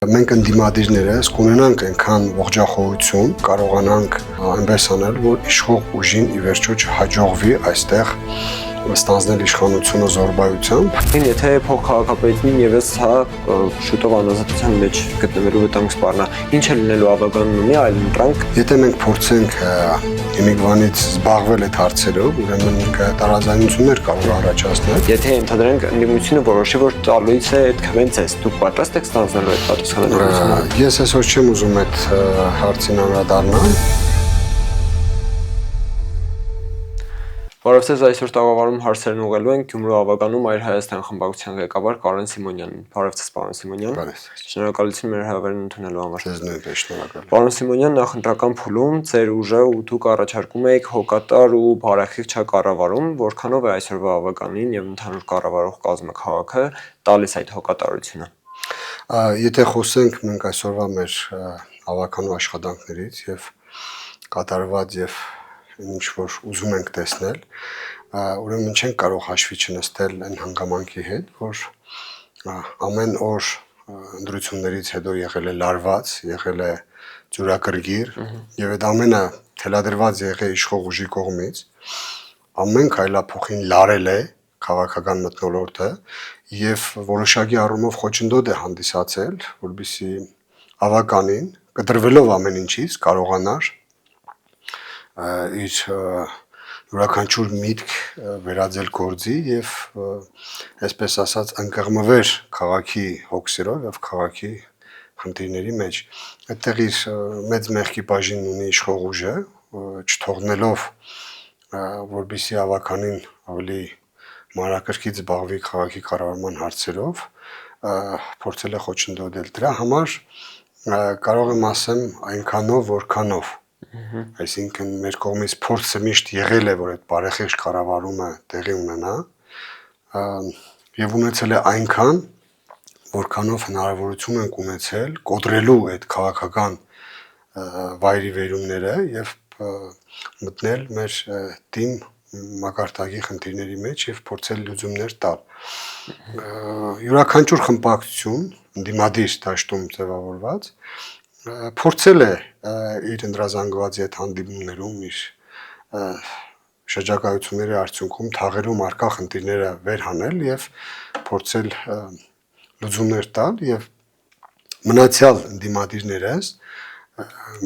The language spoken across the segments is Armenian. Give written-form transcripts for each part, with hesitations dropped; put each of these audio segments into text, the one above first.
մենք ընդդիմադիրներս կունենանք այնքան ողջախոհություն, կարողանանք այնպես անել, որ իշխող ուժին ի վերջո չհաջողվի այստեղ ստանձնել իշխանությունը զորբայությամբ։ Եթե փոխքաղաքապետին եւս շուտով անազատության մեջ գտնվելու վտանգ սպառնա, ինչ է լինելու ավականն ունի այլ ընտրանք։ Եթե մենք փորձենք իմիգրանից զբաղվել այդ հարցերով, ուրեմն տարաձայնություններ կարող առաջացնել։ Եթե ընդհանրենք ընդդիմությունը որոշի, որ տալուից է այդ քվենցես, դուք պատրաստ եք ստանձնելու այդ պատասխանատվությունը։ Ես այսօր չեմ ուզում այդ հարցին անդրադառնալ։ Բարև այսօր տաղավարում հարցերն ուղղելու են Գյումրու ավականում Այր Հայաստան խմբակցության ղեկավար Կարեն Սիմոնյանին։ Բարև պարոն Սիմոնյան։ Շնորհակալություն մեր հրավերն ընդունելու համար։ Ձեզ նույնպես շնորհակալ։ Պարոն Սիմոնյան, նախընտրական փուլում ձեր ուժը ու դուք առաջարկում եք հոգատար ու բարեխիղճ կառավարում, որքանով է այսօրվա ավականին եւ ընդհանուր կառավարող կազմը քաղաքը տալիս այդ հոգատարությունը։ Եթե խոսենք մենք այսօրվա մեր ավականու աշխատանքներից եւ կատարված եւ ինչ որ ուզում ենք տեսնել, ուրեմն չենք կարող հաշվի չնստել այն հանգամանքի հետ, որ ամեն օր ընտրություններից հետո եղել է լարված, եղել է ջուրակրգիր եւ այդ ամենը թելադրված եղել իշխող ուժի կողմից, ամեն քայլափոխին լարել է քաղաքական մթնոլորտը եւ որոշակի առումով խոչընդոտ է հանդիսացել, որբիսի ավականին կտրվելով ամեն ինչից կարողանար իր յուրաքանչյուր միտք վերածել գործի եւ այսպես ասած ընկղմվեր քաղաքի հոգսերով եւ քաղաքի խնդիրների մեջ։ Այդտեղ իր մեծ մեղքի բաժին ունի իշխող ուժը, չթողնելով որբիսի ավականին ավելի մանրակրկիտ զբաղվի քաղաքի կառավարման հարցերով, փորձել է խոչընդոտել։ Դրա համար կարող եմ ասեմ այնքանով, որքանով Այսինքն մեր կողմից փորձը միշտ եղել է, որ այդ բարեխիղճ կառավարումը տեղի ունենա եւ ունեցել է այնքան, որքանով հնարավորություն ենք ունեցել կոտրելու այդ քաղաքական վայրի վերումները եւ մտնել մեր թիմ մակարդակի խնդիրների մեջ եւ փորձել լուծումներ տալ։ Յուրաքանչյուր խմբակցություն, ընդդիմադիր դաշտում ձևավորված փորձել է իր ընդրազանգվածի այդ հանդիպումներում իր շրջագայությունների արդյունքում թաղերում արկա խնդիրները վերհանել եւ փորձել լուծումներ տալ եւ մնացյալ ընդդիմադիրներս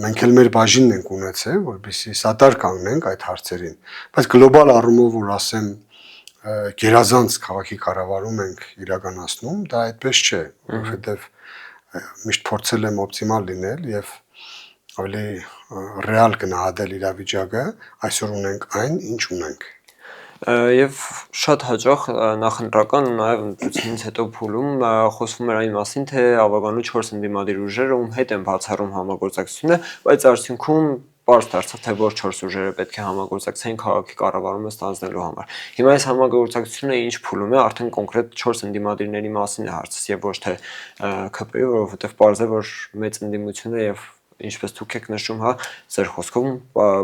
մենք էլ մեր բաժինն ենք ունեցել, որպեսզի սատար կանգնենք այդ հարցերին, բայց գլոբալ առումով որ ասեմ գերազանց քաղաքի կառավարում ենք իրականացնում, դա այդպես չէ, որովհետեւ միշտ փորձել եմ օպտիմալ լինել եւ ավելի ռեալ գնահատել իրավիճակը, այսօր ունենք այն, ինչ ունենք։ Եվ շատ հաճախ նախընտրական ու նաև ընտրությունից հետո փուլում խոսվում էր այն մասին, թե ավականու 4 ընդդիմադիր ուժերը ում հետ են բացառում համագործակցությունը, բայց արդյունքում պարզ դարձավ, թե որ 4 ուժերը պետք է համագործակցեն քաղաքի կառավարումը ստանձնելու համար։ Հիմա այս համագործակցությունը ինչ փուլում է, արդեն կոնկրետ 4 ընդդիմադիրների մասին է հարցս եւ ոչ թե ՔՊ-ի, որովհետեւ պարզ է, որ մեծ ընդդիմությունը եւ ինչպես դուք եք նշում, ձեր խոսքում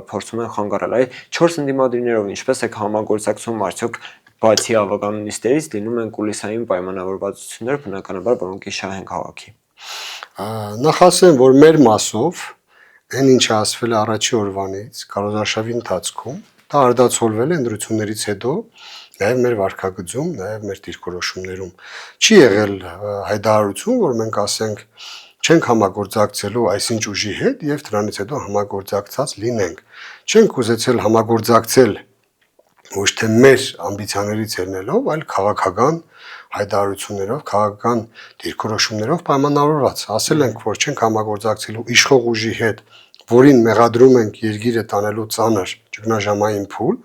փորձում են խանգարել այ 4 ընդդիմադիրներով ինչպես եք համագործակցում արդյոք բացի ավականու նիստերից լինում են կուլիսային պայմանավորվածություններ բնականաբար որոնք իշահ են քաղաքի։ Նախ ասեմ, որ մեր մասով այն ինչը ասվել է առաջի օրվանից կարողաշավի ընթացքում դա արդացոլվել է ընտրություններից հետո նաև մեր վարքագծում, նաև մեր դիրքորոշումներում չի եղել հայտարարություն, որ մենք ասենք չենք համագործակցելու այսինչ ուժի հետ եւ դրանից հետո համագործակցած լինենք։ Չենք ուզեցել համագործակցել ոչ թե մեր ամբիցիաներից ելնելով, այլ քաղաքական հայտարարություններով, քաղաքական դիրքորոշումներով պայմանավորված։ Ասել ենք, որ չենք համագործակցելու իշխող ուժի հետ, որին մեղադրում ենք երկիրը տանելու ծանր ճգնաժամային փուլ,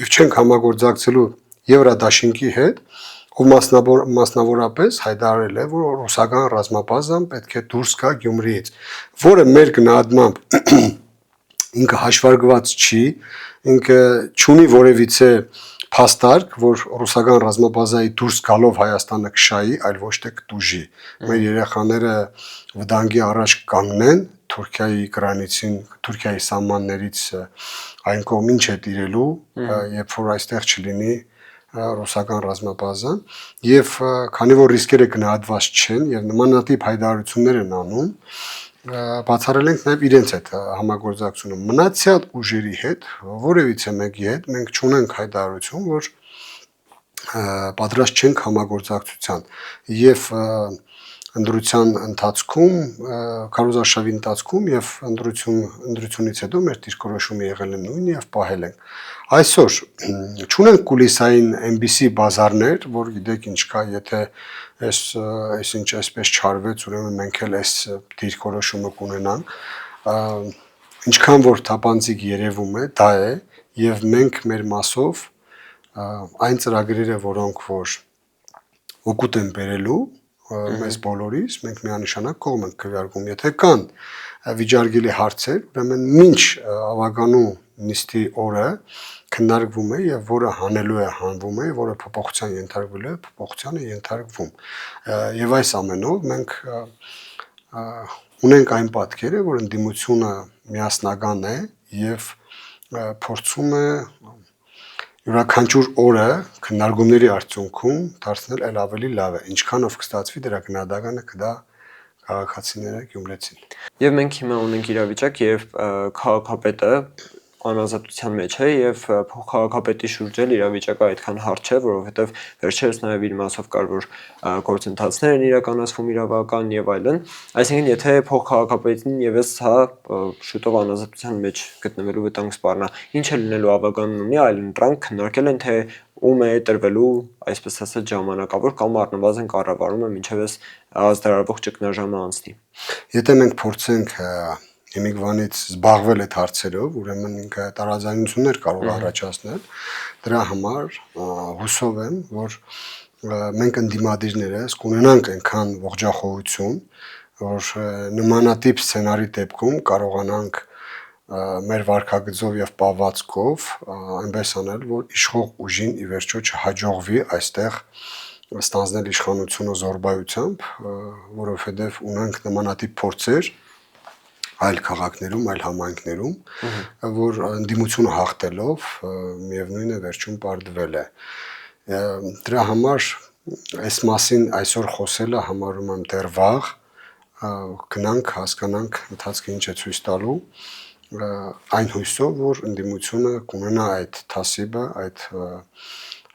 եւ չենք համագործակցելու Եվրադաշինքի հետ, ով մասնավորապես հայտարարել է, որ ռուսական ռազմաբազան պետք է դուրս գա Գյումրիից, որը մեր գնահատմամբ ինքը հաշվարկված չի, ինքը չունի որևիցե փաստարկ, որ ռուսական ռազմաբազայի դուրս գալով Հայաստանը կշայի, այլ ոչ թե կտուժի։ Մեր երեխաները վտանգի առաջ կանգնեն Թուրքիայի կրանիցին, Թուրքիայի սահմաններից այն կողմ ինչ է տիրելու, երբ որ այստեղ չլինի ռուսական ռազմաբազան եւ քանի որ ռիսկերը գնահատված չեն եւ նմանատիպ հայտարարություններ են անում, բացառել ենք նաեւ իրենց հետ համագործակցությունը մնացյալ ուժերի հետ, որևիցե մեկի հետ մենք չունենք հայտարարություն, որ պատրաստ չենք համագործակցության եւ ընդրության ընթացքում, քարոզարշավի ընթացքում եւ ընդրությունից հետո մեր դիրքորոշումը եղել է նույնը եւ պահել ենք։ Այսօր չունենք կուլիսային MBC բազարներ, որ գիտեք ինչ կա, եթե այս ինչ այսպես չարվեց, ուրեմն մենք էլ այս դիրքորոշումը կունենանք։ Ինչքան որ թափանցիկ երևում է, դա է եւ մենք մեր մասով այն ծրագրերը, որոնք որ օգուտ են բերելու մեզ բոլորիս, մենք միանշանակ կողմ ենք քվեարկում, եթե կան վիճարկելի հարցեր, ուրեմն մինչ ավականու նիստի օրը քննարկվում է եւ որը հանելու է հանվում է, որը փոփոխության ենթարկվելու է, փոփոխության է ենթարկվում։ Եվ այս ամենով մենք ունենք այն պատկերը, որ ընդդիմությունը միասնական է եւ փորձում է յուրաքանչյուր օրը քննարկումների արդյունքում դարձնել էլ ավելի լավ է, ինչքանով կստացվի դրա գնահատականը կդա քաղաքացիները գյումրեցին։ Եվ մենք հիմա ունենք իրավիճակ, երբ քաղաքապետը անազատության մեջ է եւ փոխքաղաքապետի շուրջ էլ իրավիճակը այդքան հարթ չէ, որովհետեւ վերջերս նաեւ իր մասով կար որ գործընթացներ են իրականացվում իրավական եւ այլն, այսինքն եթե փոխքաղաքապետին եւս հա շուտով անազատության մեջ գտնվելու վտանգ սպառնա, ինչ է լինելու ավականն ունի այլ ընտրանք քննարկել են թե ում է տրվելու այսպես ասած ժամանակավոր կամ առնվազն կառավարումը մինչեւ այս ազդարարվող ճգնաժամը անցնի։ Եթե մենք փորձենք Հիմիկվանից զբաղվել այդ հարցերով, ուրեմն ինքը տարաձայնություններ կարող է առաջացնել, դրա համար հուսով եմ, որ մենք ընդդիմադիրներս կունենանք այնքան ողջախոհություն, որ նմանատիպ սցենարի դեպքում կարողանանք մեր վարքագծով եւ պահվածքով այնպես անել, որ իշխող ուժին ի վերջո չհաջողվի այստեղ ստանձնել իշխանությունը զորբայությամբ, որովհետեւ ունենք նմանատիպ փորձեր այլ քաղաքներում, այլ համայնքներում, որ ընդդիմությունը հաղթելով միևնույն է վերջում պարտվել է։ Դրա համար այս մասին այսօր խոսելը համարում եմ դեռ վաղ, գնանք հասկանանք ընթացքը ինչ է ցույց տալու, այն հույսով, որ ընդդիմությունը կունենա այդ թասիբը, այդ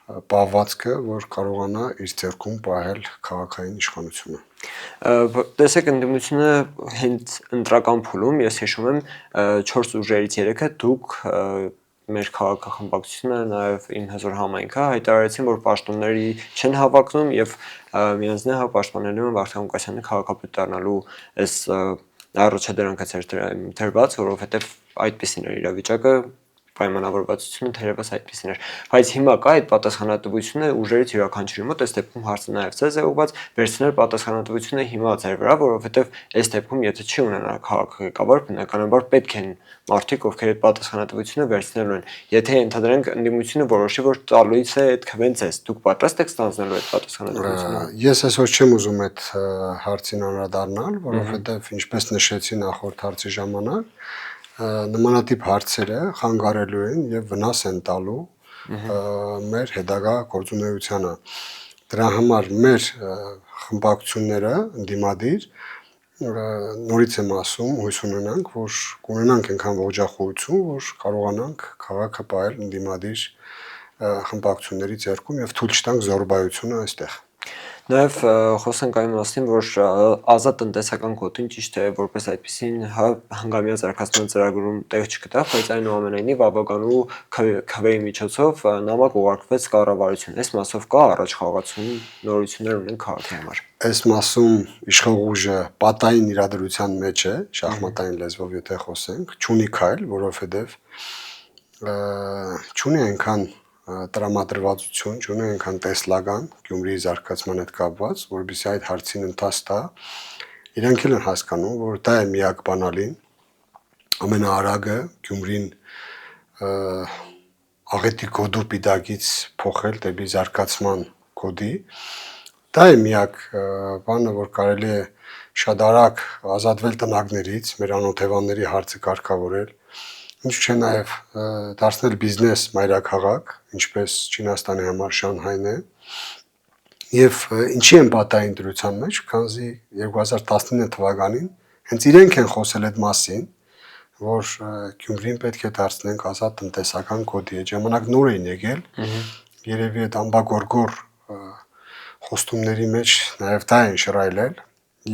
պահվածքը, որ կարողանա իր ձեռքում պահել քաղաքային իշխանությունը։ Տեսեք ընդդիմությունը հենց ընտրական փուլում ես հիշում եմ 4 ուժերից 3-ը դուք մեր քաղաքախմբակցությունը նաև իմ հզոր համայնքը հայտարարեցին որ պաշտոնների չեն հավակնում եւ միանձնյա պաշտպանելու են Վարդան Ղուկասյանի քաղաքապետ դառնալու այս առաջադրանքը դրված, որովհետեւ այդպեսին էր իրավիճակը պայմանավորվածությունը թերևս այդպեսին էր, բայց հիմա կա այդ պատասխանատվությունը ուժերից յուրաքանչյուրի մոտ, այս դեպքում հարցը նաև ցեզ է ուղղված, վերցնել պատասխանատվությունը հիմա ձեր վրա, որովհետև այս դեպքում եթե չի ունենա քաղաքական, բնականաբար պետք են մարդիկ, ովքեր այդ պատասխանատվությունը վերցնելու են։ Եթե ընդհանրենք ընդդիմությունը որոշի, որ տալուց է այդ քվեն ցես, դուք պատրաստ եք ստանձնելու այդ պատասխանատվությունը։ Ես այսօր չեմ ուզում այդ հարցին անդրադառնալ, որովհետև ինչպես նշեցի նախորդ հարցի ժամանակ, նմանատիպ հարցերը խանգարելու են եւ վնաս են տալու մեր հետագա գործունեությանը։ Դրա համար մեր խմբակցությունները ընդդիմադիր նորից եմ ասում, հույս ունենանք, որ կունենանք այնքան ողջախոհություն, որ կարողանանք քաղաքը պահել ընդդիմադիր խմբակցությունների ձեռքում եւ թույլ չտանք զորբայությունը այստեղ։ Նաև խոսենք այն մասին, որ ազատ տնտեսական գոտին ճիշտ է, որպես այդպեսին հանգամյա զարգացման ծրագրում տեղ չգտա, բայց այնուամենայնիվ ավականու քվեի միջոցով նամակ ուղարկվեց կառավարություն։ Այս մասով կա առաջխաղացում, նորություններ ունեն քաղաքի համար։ Այս մասում իշխող ուժը պատային իրադրության մեջ է, շախմատային լեզվով եթե խոսենք, չունի քայլ, որովհետև չունի այնքան տրամադրվածություն, չունի այնքան տեսլական Գյումրիի զարգացման հետ կապված, որովհետեւ այդ հարցին ընթաց տա, իրանք էլ են հասկանում, որ դա է միակ բանալին, ամենաարագը Գյումրին աղետի կոդու պիտակից փոխել դեպի զարգացման կոդի, դա է միակ բանը, որ կարելի է շատ արագ ազատվել տնագներից, մեր անօթևանների հարցը կարգավորել, Ինչ չէ նաև դարձնել բիզնես մայրաքաղաք, ինչպես Չինաստանի համար Շանհայն է։ Եվ ինչի են պատահին դրության մեջ, քանզի 2019 թվականին հենց իրենք են խոսել այդ մասին, որ Գյումրին պետք է դարձնենք ազատ տնտեսական կոդի։ Այդ ժամանակ նոր էին եկել, երևի այդ ամբագորգոր խոստումների մեջ նաև դա են շռայլել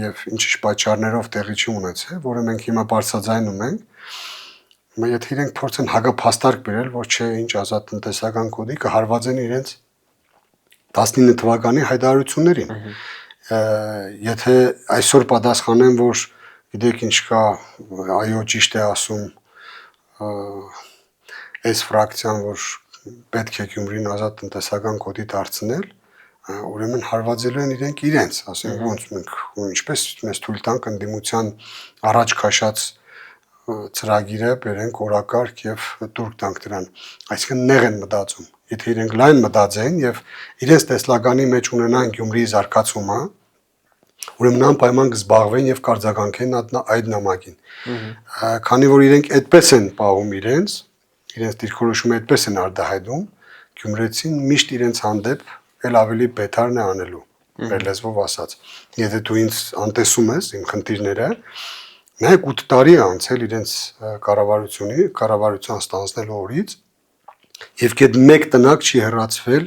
եւ ինչ-ինչ պատճառներով տեղի չի ունեցել, որը մենք հիմա բարձրաձայնում ենք։ Եթե իրենք փորձեն հագափաստարկ բերել, որ չէ, ինչ ազատ տնտեսական կոդի կհարվածեն իրենց 19 թվականի հայտարարություններին։ Եթե այսօր պատասխանեն, որ գիտեք ինչ կա, այո ճիշտ է ասում այս ֆրակցիան, որ պետք է Գյումրին ազատ տնտեսական կոդի դարձնել, ուրեմն հարվածելու են իրենց, ասենք ոնց մենք ինչպես մեզ թույլ տանք ընդդիմության առաջ քաշած ծրագիրը բերենք օրակարգ եւ տուրք տանք դրան, այսինքն նեղ են մտածում։ Եթե իրենք լայն մտածեն եւ իրենց տեսլականի մեջ ունենան Գյումրիի զարգացումը, ուրեմն անպայման կզբաղվեն եւ կարձագանքեն այդ նամակին։ Քանի որ իրենք այդպես են պահում իրենց դիրքորոշումը այդպես են արտահայտում, գյումրեցին միշտ իրենց հանդեպ էլ ավելի բետարն է անելու, մեր լեզվով ասած։ Եթե դու ինձ անտեսում ես իմ խնդիրները, նայեք 8 տարի է անցել իրենց կառավարության ստանձնելու օրից եւ կետ մեկ տնակ չի հեռացվել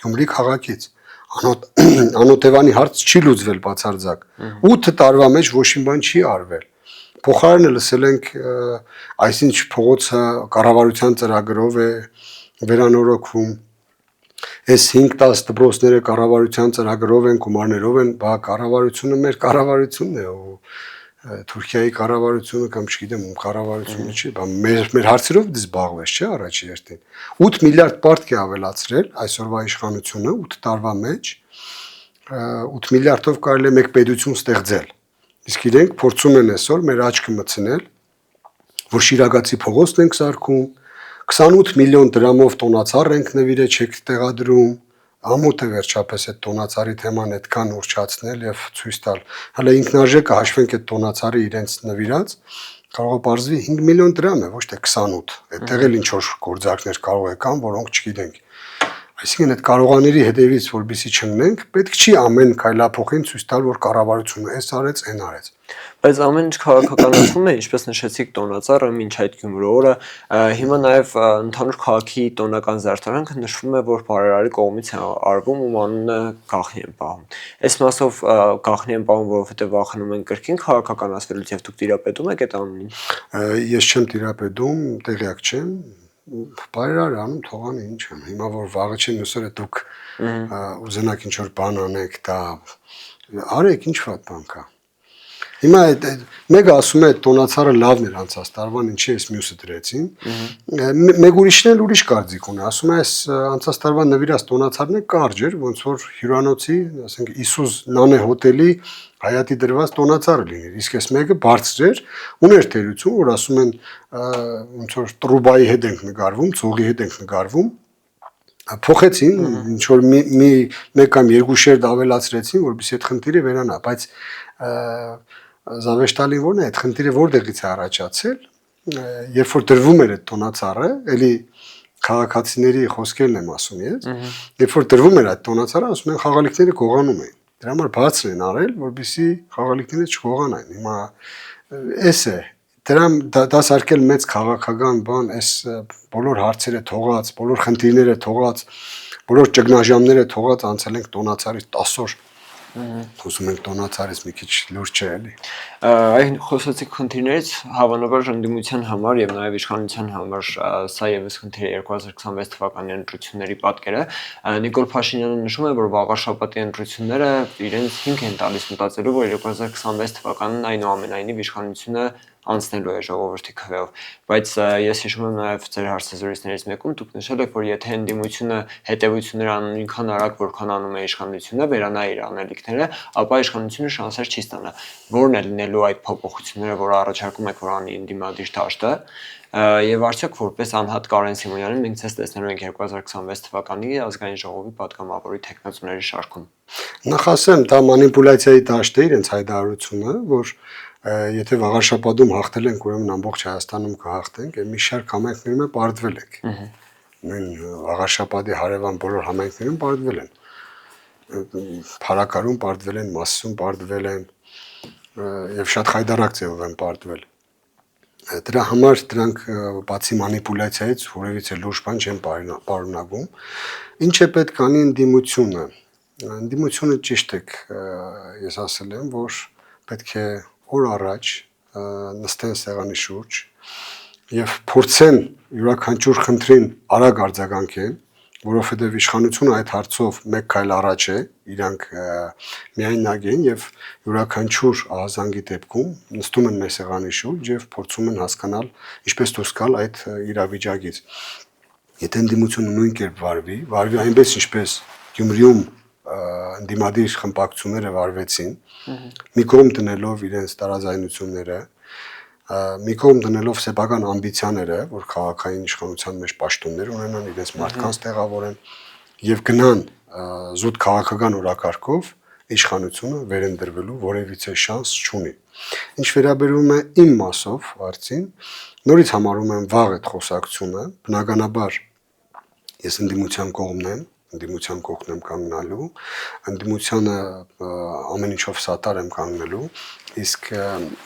Գյումրի քաղաքից։ Անօթևանի հարց չի լուծվել բացարձակ։ 8 տարվա մեջ ոչ մի բան չի արվել։ Փոխարենը լսել ենք այսինչ փողոցը կառավարության ծրագրով է վերանորոգվում։ Այս 5-10 դպրոցները կառավարության ծրագրով են, գումարներով են, բա կառավարությունը մեր կառավարությունն է ու Թուրքիայի կառավարությունը կամ չգիտեմ ում կառավարությունը չի, բա մեր հարցերով դες զբաղվես, չէ՞ առաջի հերթին։ 8 միլիարդ պարտք է ավելացրել այսօրվա իշխանությունը 8 տարվա մեջ 8 միլիարդով կարելի է մեկ պետություն ստեղծել։ Իսկ իրենք փորձում են այսօր մեր աչքը մտցնել, որ Շիրակացի փողոցն ենք սարքում, 28 միլիոն դրամով տոնացար ենք նվիրել, չեք տեղադրում, ամոթ է վերջապես այդ տոնացարի թեման այդքան ուռճացնել եւ ցույց տալ։ Հələ ինքնարժեքը հաշվենք այդ տոնացարի իրենց նվիրած, կարող է բարձվի 5 միլիոն դրամ է, ոչ թե 28։ Այդտեղ էլ ինչ որ գործարքներ կարող է կան, որոնք չգիտենք։ Այսինքն այդ կարողաների հետևից, որբիսի չընկնենք, պետք չի ամեն քայլափոխին ցույց տալ, որ կառավարությունը էս արեց, այն արեց։ Բայց ամեն ինչ քաղաքականացվում է, ինչպես նշեցիք տոնածառը, մինչ այդ Գյումրու օրը, հիմա նաև ընդհանուր քաղաքի տոնական զարդարանքը նշվում է, որ բարերարի կողմից է արվում ու անունը գաղտնի են պահում։ Այս մասով գաղտնի են պահում, որովհետև վախենում են կրկին քաղաքականացվելուց եւ դուք տիրապետում եք այդ անունին։ Ես չեմ տիրապետում, տեղյակ չեմ։ Բարերար անում թողան ինչ եմ։ Հիմա որ վաղը չի մյուսերը դուք ուզենաք ինչ որ բան անեք, դա արեք, ինչ վատ բան կա։ Հիմա մեկը ասում է տոնացարը լավն էր անցած տարվան, ինչի էս մյուսը դրեցին։ Մեկ ուրիշն էլ ուրիշ կարծիք ունի, ասում է այս անցած տարվան նվիրած տոնացարն է կարճ էր, ոնց որ հյուրանոցի, ասենք Իսուս Նանե հոթելի հայատի դրված տոնացարը լիներ։ Իսկ այս մեկը բարձր էր, ուներ թերություն, որ ասում են ոնց որ տրուբայի հետ ենք նկարվում, ցողի հետ ենք նկարվում։ Փոխեցին, ինչ որ մեկ կամ երկու շերտ ավելացրեցին, որովհետեւ այդ խնդիրը վերանա, բայց Զավեշտալին որն է այդ խնդիրը որտեղից է առաջացել, երբ որ դրվում էր այդ տոնացարը, էլի քաղաքացիների խոսքերն եմ ասում ես, երբ որ դրվում էր այդ տոնացարը, ասում են խաղալիքները գողանում են։ Դրա համար բացր են արել, որպեսզի խաղալիքները չգողանան։ Հիմա էս է, դա սարքել մեծ քաղաքական բան, այս բոլոր հարցերը թողած, բոլոր խնդիրները թողած, բոլոր ճգնաժամները թողած անցել ենք տոնացարի 10 օր։ Խոսում ենք տոնացարից մի քիչ լուրջ չէ էլի։ Այն խոսեցիք խնդիրներից, հավանաբար ընդդիմության համար եւ նաեւ իշխանության համար սա եւս խնդիր է 2026 թվականի ընտրությունների պատկերը։ Նիկոլ Փաշինյանը նշում է, որ վաղաշաբաթի ընտրությունները իրենց հիմք են տալիս մտածելու, որ 2026 թվականին այնուամենայնիվ իշխանությունը անցնելու է ժողովրդի քվեով, բայց ես հիշում եմ նաև ձեր հարցազրույցներից մեկում դուք նշել եք, որ եթե ընդդիմությունը հետևություններ անում ինքան արագ, որքան անում է իշխանությունը, վերանա իր անելիքները, ապա իշխանությունը շանսեր չի ստանա։ Որն է լինելու այդ փոփոխությունները, որ առաջարկում եք, որ անի ընդդիմադիր դաշտը, եւ արդյոք որպես անհատ Կարեն Սիմոնյանին մենք ցես տեսնելու ենք 2026 թվականի ազգային ժողովի պատգամավորի տեխնացուների շարքում։ Նախ ասեմ, դա մանիպուլյացիայի դաշտ է իրենց հայտարարությունը, որ Եթե Վաղարշապատում հաղթել ենք, ուրեմն ամբողջ Հայաստանում կհաղթենք, եւ մի շարք համայնքներում պարտվել եք։ Նույն Վաղարշապատի հարևան բոլոր համայնքներում պարտվել են։ Փարակարում պարտվել են, Մասիսում պարտվել են եւ շատ խայտարակ ձևով են պարտվել։ Դրա համար դրանք բացի մանիպուլյացիայից որևիցե լուրջ բան չեն պարունակում։ Ինչ է պետք անի ընդդիմությունը։ Ընդդիմությունը ճիշտ է, ես ասել եմ, որ պետք է օր առաջ նստեն սեղանի շուրջ եւ փորձեն յուրաքանչյուր խնդրին արագ արձագանքեն, որովհետեւ իշխանությունը այդ հարցով մեկ քայլ առաջ է, իրանք միայն նագեն եւ յուրաքանչյուր ահազանգի դեպքում նստում են մեր սեղանի շուրջ եւ փորձում են հասկանալ ինչպես դուրս գալ այդ իրավիճակից։ Եթե ընդդիմությունը նույն կերպ վարվի այնպես ինչպես Գյումրիում ընդդիմադիր խմբակցությունները վարվեցին, մի կողմ դնելով իրենց տարաձայնությունները, մի կողմ դնելով սեփական ամբիցիաները, որ քաղաքային իշխանության մեջ պաշտոններ ունենան, իրենց մարդկանց տեղավորեն եւ գնան զուտ քաղաքական օրակարգով, իշխանությունը վերընտրվելու որևիցե շանս չունի։ Ինչ վերաբերում է իմ մասով հարցին, նորից համարում եմ վաղ այդ խոսակցությունը, բնականաբար ես ընդդիմության կողմն եմ, ընդդիմության կողքն եմ կանգնալու, ընդդիմությանը ամեն ինչով սատար եմ կանգնելու, իսկ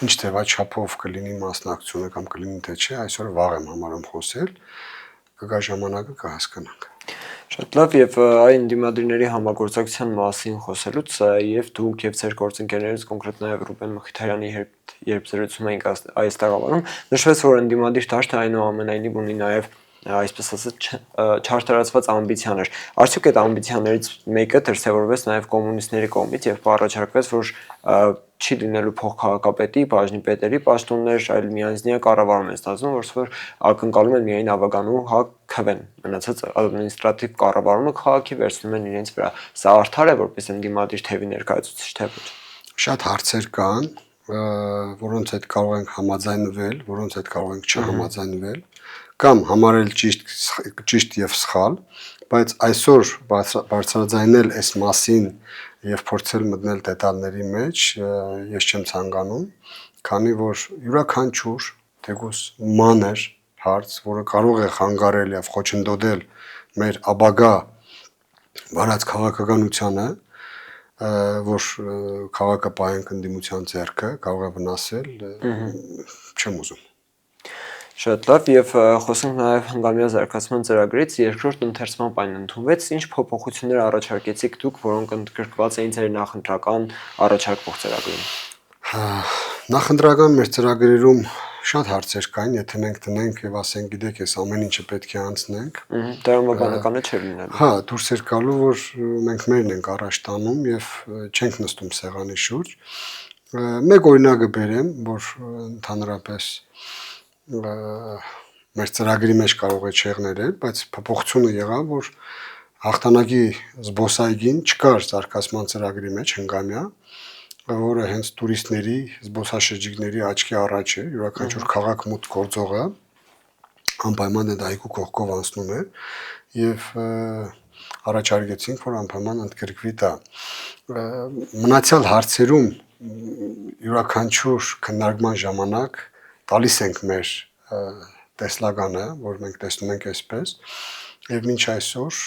ինչ ձևաչափով կլինի մասնակցությունը կամ կլինի թե չէ, այսօր վաղ եմ համարում խոսել, կգա ժամանակը կհասկանանք։ Շատ լավ եւ այն ընդդիմադիրների համագործակցության մասին խոսելուց եւ դուք եւ ձեր գործընկերներից կոնկրետ նաեւ Ռուբեն Մխիթարյանի հետ երբ զրուցում էինք այս տաղավարում, նշվեց, որ ընդդիմադիր դաշտը այնուամենայնիվ ունի նաեւ այսպես ասած չարտարացված ամբիցիաներ։ Արդյոք այդ ամբիցիաներից մեկը դրսևորվեց նաև կոմունիստների կողմից եւ առաջարկվեց, որ չի լինելու փոխքաղաքապետի, բաժնի պետերի պաշտոններ, այլ միանձնյա կառավարում են ստացվում, որ ակնկալում են միայն Ավագանու ՀԱԿ-ՔՎ-ն, մնացած ադմինիստրատիվ կառավարումը քաղաքի վերցնում են իրենց վրա։ Սա արդար է որպես ընդդիմադիր թևի ներկայացուցիչ, թե ոչ։ Շատ հարցեր կան, որոնց հետ կարող ենք համաձայնվել, որոնց հետ կարող ենք չհամաձայնվել, կամ համարել ճիշտ եւ սխալ, բայց այսօր բարձրաձայնել այս մասին եւ փորձել մտնել դետալների մեջ ես չեմ ցանկանում, քանի որ յուրաքանչյուր թեկուզ մանր հարց, որը կարող է խանգարել եւ խոչընդոտել մեր ապագա վարած քաղաքականությանը, որ քաղաքը պահենք ընդդիմության ձեռքը, կարող է վնասել, չեմ ուզում։ Շատ լավ եւ խոսենք նաեւ հանգամյա զարգացման ծրագրից երկրորդ ընթերցման պայն ընդունվեց, ինչ փոփոխություններ առաջարկեցիք դուք, որոնք ընդգրկված էին ձեր նախընտրական առաջարկող ծրագրում։ Նախընտրական մեր ծրագրերում շատ հարցեր կային, եթե մենք տնենք եւ ասենք, գիտեք, այս ամեն ինչը պետք է անցնենք։ Դրամաբանականը չէր լինելու։ Հա, դուրս էր գալու, որ մենք մերն ենք առաջ տանում եւ չենք նստում սեղանի շուրջ։ Մեկ օրինակը բերեմ, որ ընդհանրապես մեր ծրագրի մեջ կարող է չեղներել, բայց փոփոխությունը եղավ, որ հաղթանակի զբոսայգին չկար զարգացման ծրագրի մեջ հնգամյա, որը հենց տուրիստների, զբոսաշրջիկների աչքի առաջ է, յուրաքանչյուր քաղաք մուտք գործողը անպայման այդ այգու կողքով անցնում է եւ առաջարկեցինք, որ անպայման ընդգրկվի դա։ Մնացյալ հարցերում յուրաքանչյուր քննարկման ժամանակ տալիս ենք մեր տեսլականը, որ մենք տեսնում ենք այսպես, եւ մինչ այսօր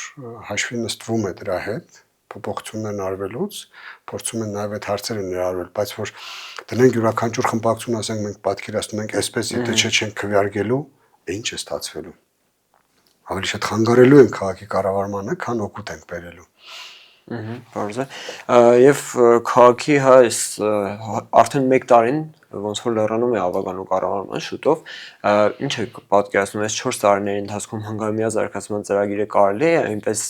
հաշվի նստվում է դրա հետ, փոփոխություններն արվելուց, փորձում են նաեւ այդ հարցերը ներառվել, բայց որ դնենք յուրաքանչյուր խմբակցություն ասենք մենք պատկերացնում ենք այսպես, եթե չենք քվեարկելու, ինչ է ստացվելու։ Ավելի շատ խանգարելու են քաղաքի կառավարմանը, քան օգուտ ենք բերելու։ Բարձր է։ Եվ քաղաքի արդեն 1 տարին ոնց որ լեռանում է Ավագանու կառավարման շուտով, ինչ է պատկերացնում այս 4 տարիների ընթացքում հանգամյա զարգացման ծրագիրը կարելի է այնպես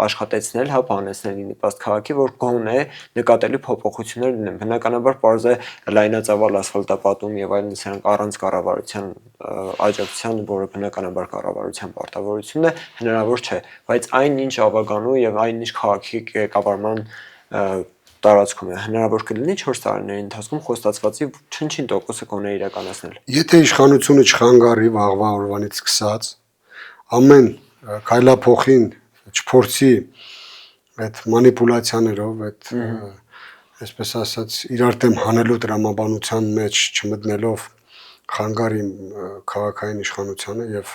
աշխատեցնել, հա, բանեցնել նպաստ քաղաքի, որ գոնե նկատելի փոփոխություններ լինեն։ Բնականաբար պարզ է լայնածավալ ասֆալտապատում եւ այլն սրանք առանց կառավարության աջակցության, որը բնականաբար կառավարության պարտավորությունն է, հնարավոր չէ, բայց այն ինչ Ավագանու եւ այն ինչ քաղաքի կառավարման տարածքում է, հնարավոր կլինի 4 տարիների ընթացքում խոստացվածի չնչին տոկոսը գոնե իրականացնել։ Եթե իշխանությունը չխանգարի վաղվա օրվանից սկսած, ամեն քայլափոխին չփորձի այդ մանիպուլյացիաներով, այդ այսպես ասած, իրար դեմ հանելու տրամաբանության մեջ չմտնելով խանգարի քաղաքային իշխանությանը եւ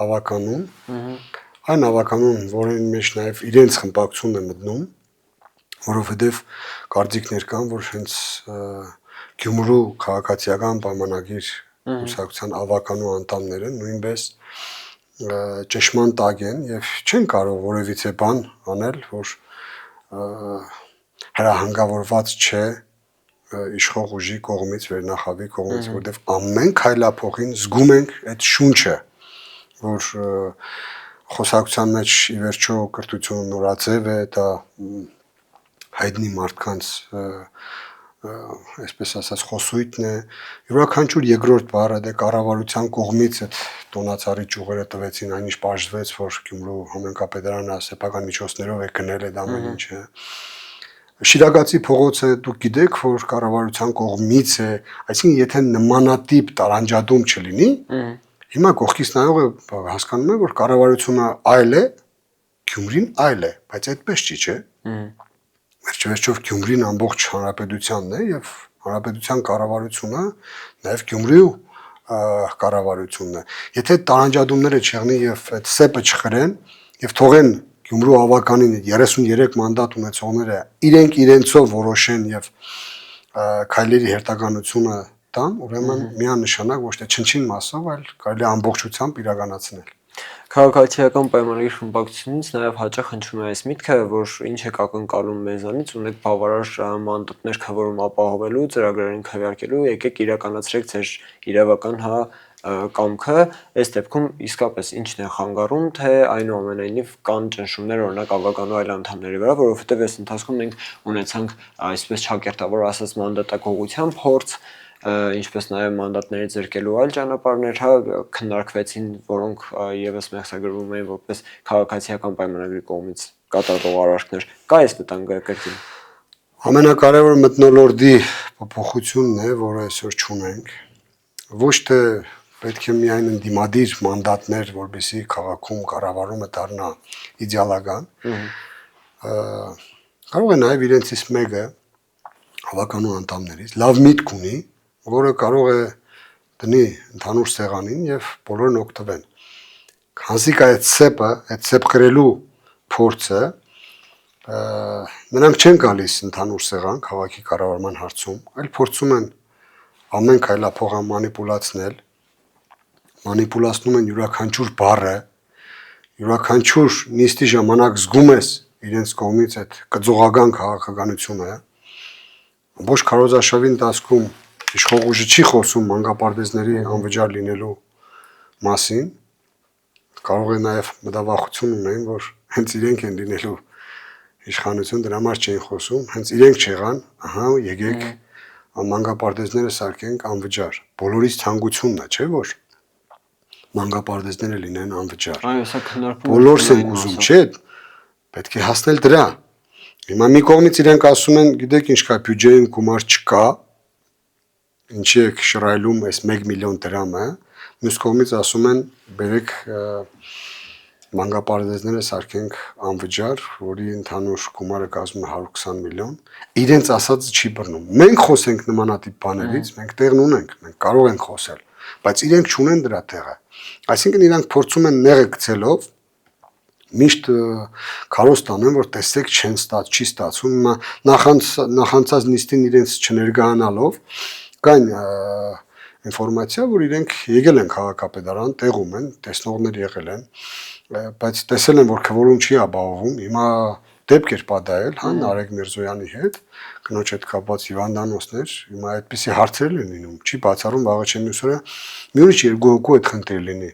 ավականում, այն ավականուն, որին մեջ նաեւ իրենց խմբակցությունն է մտնում, որովհետեւ կարծիքներ կան, որ հենց Գյումրու քաղաքացիական պայմանագիր կուսակցության ավականու անդամները նույնպես ճշման տակ են եւ չեն կարող որևիցե բան անել, որ հրահանգավորված չէ իշխող ուժի կողմից, վերնախավի կողմից, որտեղ ամեն քայլափոխին զգում ենք այդ շունչը, որ խոսակցության մեջ ի վերջո կրթությունը նորաձև է, դա հայտնի մարդկանց այսպես ասած խոսույթն է, յուրաքանչյուր երկրորդ բառը դե կառավարության կողմից այդ տոնացարի ճյուղերը տվեցին, այնինչ պարզվեց, որ Գյումրու համայնքապետարանը սեփական միջոցներով է գնել այդ ամեն ինչը։ Շիրակացի փողոցը դուք գիտեք, որ կառավարության կողմից է, այսինքն եթե նմանատիպ տարանջատում չլինի, հիմա կողքից նայողը հասկանում է, որ կառավարությունը այլ է, Գյումրին այլ է, բայց այդպես չի, չէ՞։ Վերջով Գյումրին ամբողջ հանրապետությանն է եւ հանրապետության կառավարությունը նաեւ Գյումրիու կառավարությունն է։ Եթե տարանջատումները չեղնի եւ այդ սեպը չխրեն եւ թողեն Գյումրու ավականին 33 մանդատ ունեցողները իրենցով որոշեն եւ քայլերի հերթականությունը տան, ուրեմն միանշանակ ոչ թե չնչին մասով, այլ կարելի ամբողջությամբ իրականացնել։ Քաղաքացիական պայմանագրի խմբակցությունից նաև հաճախ հնչում է այս միտքը, որ ինչ եք ակնկալում մեզանից, ունեք բավարար մանդատներ քվորում ապահովելու, ծրագրերին քվեարկելու, եկեք իրականացրեք ձեր իրավական կամքը, այս դեպքում իսկապես ինչն է խանգարում, թե այնուամենայնիվ կան ճնշումներ օրինակ ավականու այլ անդամների վրա, որովհետև այս ընթացքում մենք ունեցանք այսպես ճակերտավոր ասած մանդատակողության փորձ, ինչպես նաև մանդատների ձեռքելու այլ ճանապարհներ քննարկվեցին, որոնք եւս մեղսագրվում էին որպես քաղաքացիական պայմանագրի կողմից կատարվող արարքներ։ Կա այս վտանգը կրկին։ Ամենակարևոր մթնոլորտի փոփոխությունն է, որը այսօր չունենք, ոչ թե պետք է միայն ընդդիմադիր մանդատներ, որպեսզի քաղաքում կառավարումը դառնա իդեալական, կարող է նաև իրենցից մեկը հավականու անդամներից լավ միտք ունի, որը կարող է դնի ընդհանուր սեղանին եւ բոլորն օգտվեն։ Քանզի այդ սեպ գրելու փորձը նրանք չեն գալիս ընդհանուր սեղան քաղաքի կառավարման հարցում, այլ փորձում են ամեն քայլափոխը մանիպուլացնում են յուրաքանչյուր բառը, յուրաքանչյուր նիստի ժամանակ զգում ես իրենց կողմից այդ կծողական քաղաքականությունը, ոչ քարոզարշավի ընթացքում իշխող ուժը չի խոսում մանկապարտեզների անվճար լինելու մասին, կարող է նաև մտավախություն ունեն, որ հենց իրենք են լինելու իշխանություն, դրա համար չէին խոսում, հենց իրենք չեղան, ահա եկեք մանկապարտեզները սարքենք անվճար։ Բոլորից ցանկությունն է, չէ՞ որ մանկապարտեզները լինեն անվճար։ Այո, սա քննարկվում է։ Բոլորս են ուզում, չէ՞։ Պետք է հասնել դրա։ Հիմա մի կողմից իրենք ասում են, գիտեք ինչ կա, բյուջեում գումար չկա, ինչի եք շռայլում այս 1 միլիոն դրամը, մյուս կողմից ասում են, բերեք մանկապարտեզները սարքենք անվճար, որի ընդհանուր գումարը կազմում է 120 միլիոն, իրենց ասածը չի բռնում։ Մենք խոսենք նմանատիպ բաներից, մենք տեղն ունենք, մենք կարող ենք խոսել, բայց իրենք չունեն դրա տեղը։ Այսինքն իրանք փորձում են նեղը գցելով միշտ քարոզ տանեն, որ տեսեք չի ստացվում, նախանցած նիստին իրենց չներգայանալով, կային ինֆորմացիա, որ իրենք եկել են քաղաքապետարան, տեղում են, տեսնողներ եղել են, բայց տեսել են, որ քվորում չի ապահովում, հիմա դեպք էր պատահել, Նարեկ Միրզոյանի հետ, կնոջ հետ կապված հիվանդանոցներ, հիմա այդպիսի հարցեր են լինում, չի բացառում վաղը չէ մյուս օրը մի ուրիշ 2 հոգու այդ խնդիր լինի,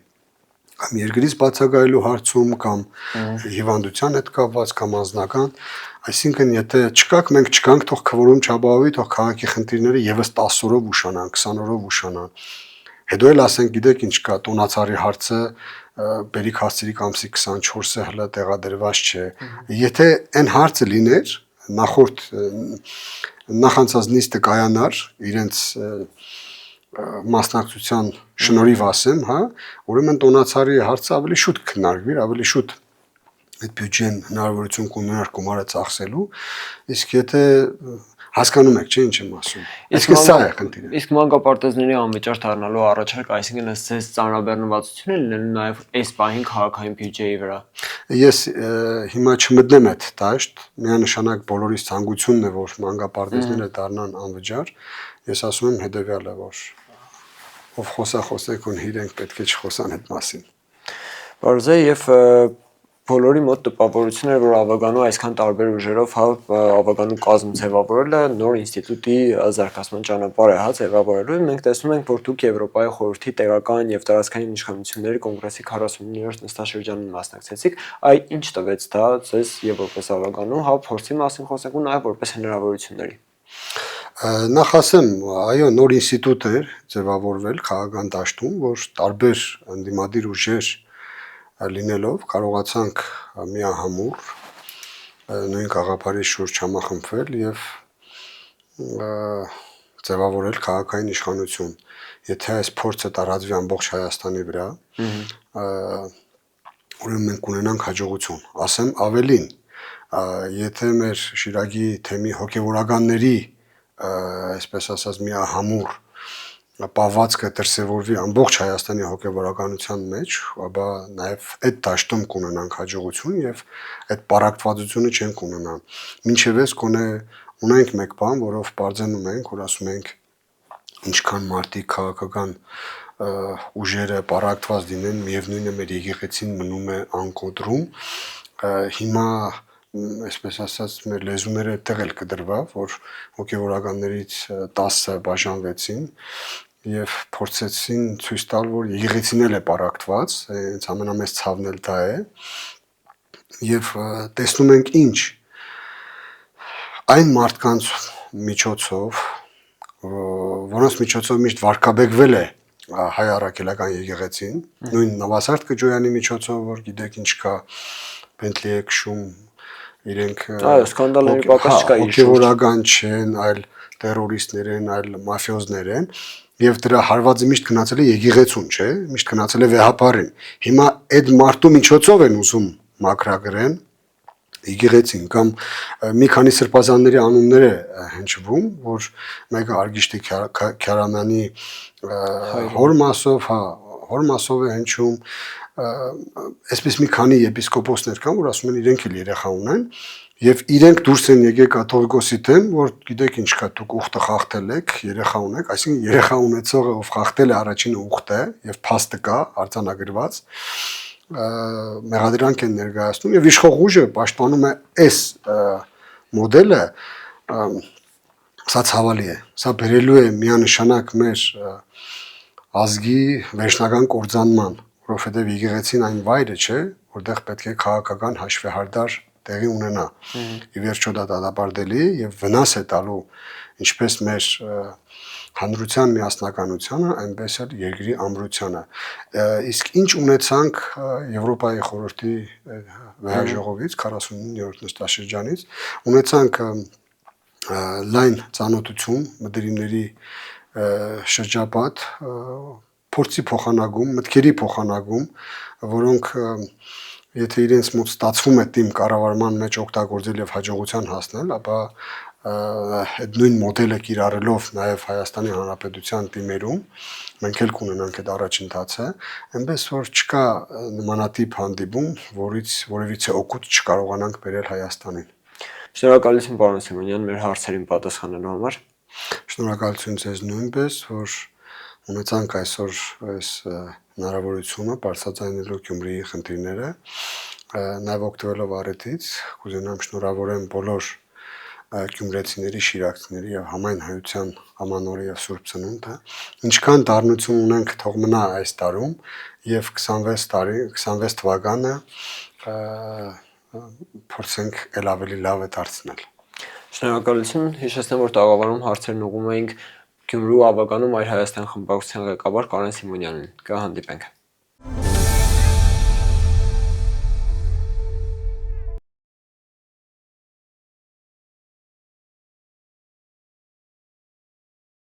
կամ երկրից բացակայելու հարցում, կամ հիվանդության հետ կապված, կամ անձնական, այսինքն եթե չկաք, մենք չկանք, թող քվորում չապահովի, թող քաղաքի խնդիրները եւս 10 օրով ուշանան, 20 օրով ուշանան։ Հետո էլ ասենք, գիտեք ինչ կա, տոնացարի հարցը բերիկ հասցրիկ ամսի 24-ը հլը տեղադրված չէ։ Եթե այն հարցը լիներ, նախանցած նիստը կայանար իրենց մասնակցության շնորհիվ ասեմ, ուրեմն տոնացարի հարցը ավելի շուտ քննարկվի, ավելի շուտ այդ բյուջեն հնարավորություն կունենար գումարը ծախսելու, իսկ եթե Հասկանում եք, չէ՞ ինչ եմ ասում։ Իսկ Այսինքն սա է խնդիրը։ Իսկ մանկապարտեզների անվճար դառնալու առաջարկ, այսինքն ըստ ձեզ ծանրաբեռնվածություն է լինելու նաև այս պահին քաղաքային բյուջեի վրա։ Ես հիմա չմտնեմ այդ դաշտ, միանշանակ բոլորիս ցանկությունն է, որ մանկապարտեզները դառնան անվճար։ Ես ասում եմ հետեւյալը, որ ով խոսեք ու իրենք պետք է չխոսան այդ մասին։ Բարձ է եւ բոլորի մոտ տպավորություն էր, որ Ավագանու այսքան տարբեր ուժերով Ավագանու կազմ ձևավորելը նոր ինստիտուտի զարգացման ճանապարհ է ձևավորելու։ Մենք տեսնում ենք, որ դուք Եվրոպայի խորհրդի տեղական եւ տարածքային իշխանությունների կոնգրեսի 49-րդ նստաշրջանին մասնակցեցիք։ Այ ինչ տվեց դա ձեզ եւ որպես Ավագանու, փորձի մասին խոսենք ու նաեւ որպես հնարավորությունների։ Նախ ասեմ, այո, նոր ինստիտուտ էր ձևավորվել քաղաքական դաշտում, որ տարբեր ընդդիմադիր ուժեր լինելով կարողացանք միահամուռ նույն գաղափարի շուրջ համախմբվել եւ ձևավորել քաղաքային իշխանություն։ Եթե այս փորձը տարածվի ամբողջ Հայաստանի վրա, ուրեմն մենք ունենանք հաջողություն։ Ասեմ ավելին, եթե մեր Շիրակի թեմի հոգեվորականների, այսպես ասած, միահամուռ պահվածքը դրսևորվի ամբողջ Հայաստանի հոգեվորականության մեջ, ապա նաև այդ դաշտում կունենանք հաջողություն եւ այդ պարակտվածությունը չենք ունենա։ Մինչև այս կոնե ունենք մեկ բան, որով բարձանում ենք, որ ասում ենք ինչքան մարդիկ քաղաքական ուժերը պարակտված լինեն, միևնույնն է մեր եկեղեցին մնում է անկոտրում։ Հիմա այսպես ասած մեր լեզուները այդտեղ էլ կդրվա, որ հոգեվորականներից 10-ը բաժանվեցին եւ փորձեցին ցույց տալ, որ եկեղեցին էլ է պարակտված, հենց ամենամեծ ցավն էլ դա է։ Եվ տեսնում ենք ինչ այն մարդկանց միջոցով, որոնց միջոցով միշտ վարկաբեկվել է հայ առաքելական եկեղեցին, նույն Նավասարդ Կջոյանի միջոցով, որ գիտեք ինչ կա, Բենտլի է քշում, իրենք սկանդալների պակաս չկա իր հոգեվորական չեն, այլ տերորիստներ են, այլ մաֆիոզներ են, եւ դրա հարվածը միշտ գնացել է եկեղեցուն, չէ՞, միշտ գնացել է վեհապարին։ Հիմա այդ մարդու միջոցով են ուզում մաքրագրեն եկեղեցին կամ մի քանի սրբազանների անուններ է հնչվում, որ մեկը Արգիշտի Քյարամյանի հոր մասով է հնչում, այսպես մի քանի եպիսկոպոսներ կան, որ ասում են իրենք էլ երեխա ունեն եւ իրենք դուրս են եկել կաթողիկոսի դեմ, որ գիտեք ինչ կա, դուք ուխտը խախտել եք, երեխա ունեք, այսինքն երեխա ունեցողը ով խախտել է առաջին ուխտը եւ փաստը կա արձանագրված, մեղադրանք են ներկայացնում եւ իշխող ուժը պաշտպանում է այս մոդելը, սա ցավալի է, սա բերելու է միանշանակ մեր ազգի վերջնական կործանման, որովհետեւ եկեղեցին այն վայրը չէ, որտեղ պետք է քաղաքական հաշվեհարդար տեղի ունենա։ Ի վերջո դա դատապարտելի եւ վնաս է տալու ինչպես մեր հանրության միասնականությանը, այնպես էլ երկրի ամրությանը։ Իսկ ինչ ունեցանք Եվրոպայի խորհրդի վեհաժողովից 49-րդ նստաշրջանից, ունեցանք լայն ծանոթություն, մտերիմների շրջապատ, փորձի փոխանակում, մտքերի փոխանակում, որոնք եթե իրենց մոտ ստացվում է թիմ կառավարման մեջ օգտագործել եւ հաջողության հասնել, ապա այդ նույն մոդելը կիրառելով նաեւ Հայաստանի Հանրապետության թիմերում մենք էլ կունենանք այդ առաջընթացը, այնպես որ չկա նմանատիպ հանդիպում, որից որևիցե օգուտ չկարողանանք բերել Հայաստանին։ Շնորհակալություն պարոն Սիմոնյան մեր հարցերին պատասխանելու համար։ Շնորհակալություն ձեզ նույնպես, որ ունեցանք այսօր այս հնարավորությունը բարձրաձայնելու Գյումրիի խնդիրները, նաև օգտվելով առիթից կուզենամ շնորհավորեմ բոլոր գյումրեցիների, շիրակցիների եւ համայն հայության ամանորը եւ Սուրբ Ծնունդը, ինչքան դառնություն ունենք թող մնա այս տարում եւ 26 թվականը փորձենք ել ավելի լավ է դարձնել։ Շնորհակալություն, հիշեցնեմ, որ տաղավարում հարցերն ուղղում էինք Գյումրու Ավագանու Մայր Հայաստան խմբակցության ղեկավար Կարեն Սիմոնյանին։ Կհանդիպենք։